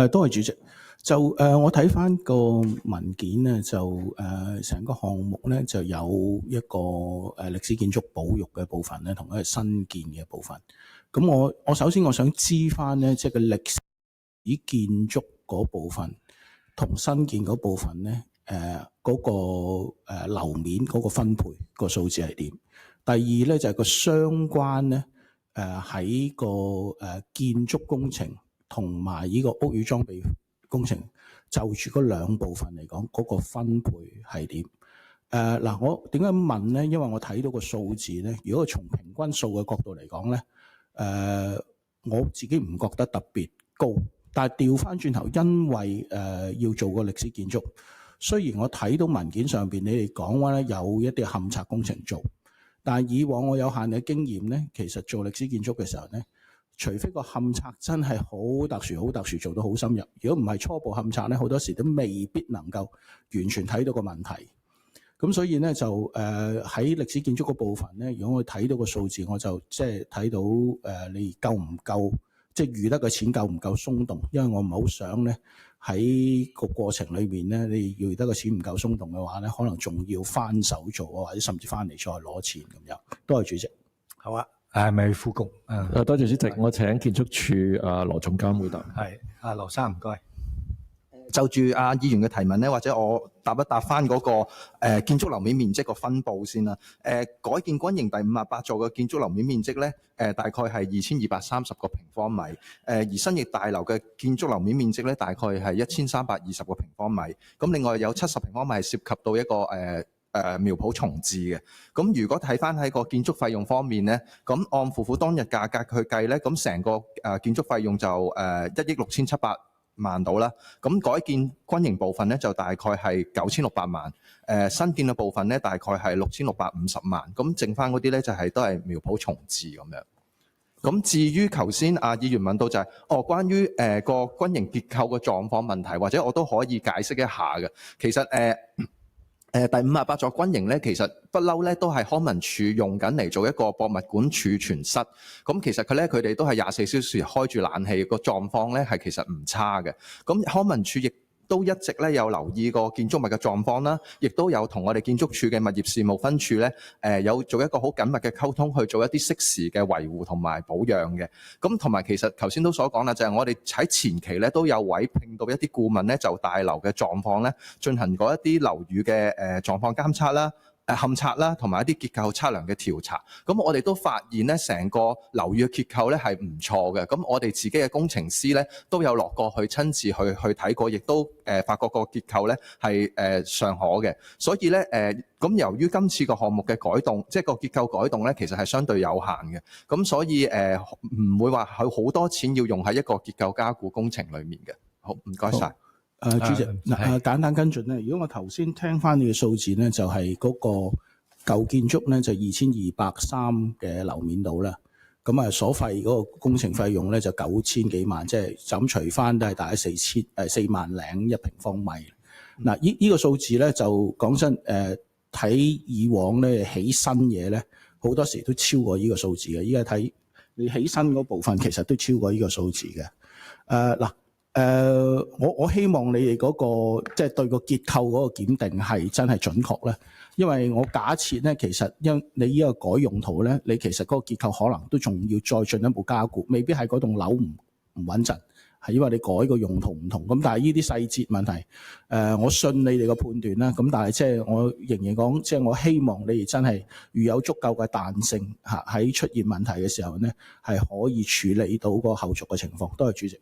多謝主席。我睇翻個文件咧，成個項目咧就有一個歷史建築保育嘅部分咧，同一個新建嘅部分。咁我首先我想知翻咧，即係個歷史建築嗰部分同新建嗰部分咧，嗰個樓面嗰個分配個數字係點？第二咧就係個相關咧，喺個建築工程同埋呢個屋宇裝備工程就住嗰兩部分嚟講，嗰個分配係點？嗱，我點解咁問咧？因為我睇到個數字咧，如果從平均數嘅角度嚟講咧，我自己唔覺得特別高。但係調翻轉頭，因為要做個歷史建築，雖然我睇到文件上邊你哋講話咧有一啲勘測工程做，但係以往我有限嘅經驗咧，其實做歷史建築嘅時候咧，除非個勘測真係好特殊、好特殊，做到好深入，如果唔係初步勘測咧，好多時都未必能夠完全睇到個問題。咁所以咧就喺歷史建築嗰部分咧，如果我睇到個數字，我就即係睇到你夠唔夠，即係預得嘅錢夠唔夠鬆動？因為我唔係好想咧喺個過程裏面咧，你預得嘅錢唔夠鬆動嘅話咧，可能仲要翻手做啊，或者甚至翻嚟再攞錢咁樣。多謝主席。好啊，係咪副局？多謝主席，我請建築署羅總監回答。係，羅生唔該。就住議員嘅提問咧，或者我答一答翻嗰個建築樓面面積個分佈先啦。改建軍營第58座嘅建築樓面面積咧，大概係2230個平方米。而新翼大樓嘅建築樓面面積咧，大概係1320個平方米。咁另外有70平方米係涉及到一個苗圃重置嘅。咁如果睇翻喺個建築費用方面咧，咁按夫婦當日價格去計咧，咁成個建築費用就1億6700萬到啦。咁改建軍營部分咧就大概係9600萬，新建嘅部分咧大概係6650萬。咁剩翻嗰啲咧就係都係苗圃重置咁樣。咁至於頭先議員問到就係關於個軍營結構嘅狀況問題，或者我都可以解釋一下嘅。其實第58座軍營咧，其實不嬲咧都係康文署用緊嚟做一個博物館儲存室。咁其實佢哋都係24小時開住冷氣，個狀況咧係其實唔差嘅。咁康文署亦都一直咧有留意個建築物嘅狀況啦，亦都有同我哋建築署嘅物業事務分處咧，有做一個好緊密嘅溝通，去做一啲適時嘅維護同埋保養嘅。咁同埋其實頭先都所講啦，就係我哋喺前期咧都有委聘到一啲顧問咧，就大樓嘅狀況咧進行過一啲樓宇嘅狀況監測啦、勘測啦，同埋一啲結構測量嘅調查。咁我哋都發現咧，成個樓宇嘅結構咧係唔錯嘅。咁我哋自己嘅工程師咧都有落過去親自去睇過，亦都發覺個結構咧係尚可嘅。所以咧咁由於今次個項目嘅改動，即係個結構改動咧，其實係相對有限嘅。咁所以唔會話有好多錢要用喺一個結構加固工程裡面嘅。好，唔該晒。主席，簡單跟進咧，如果我頭先聽翻你嘅數字咧，就係嗰個舊建築咧就2230嘅樓面度啦。咁所費嗰個工程費用咧就9000幾萬，即係就咁除翻都係大概4萬零一平方米。嗱，呢個數字咧就講真，睇以往咧起新嘢咧，好多時都超過呢個數字嘅。依家睇你起新嗰部分，其實都超過呢個數字嘅。我希望你哋嗰個即係對個結構嗰個檢定係真係準確咧，因為我假設咧，其實因你呢個改用途咧，你其實嗰個結構可能都仲要再進一步加固，未必係嗰棟樓唔穩陣，係因為你改個用途唔同。咁但係呢啲細節問題，我信你哋個判斷啦。咁但係即係我仍然講，即係我希望你哋真係如有足夠嘅彈性喺出現問題嘅時候咧，係可以處理到個後續嘅情況。多謝主席。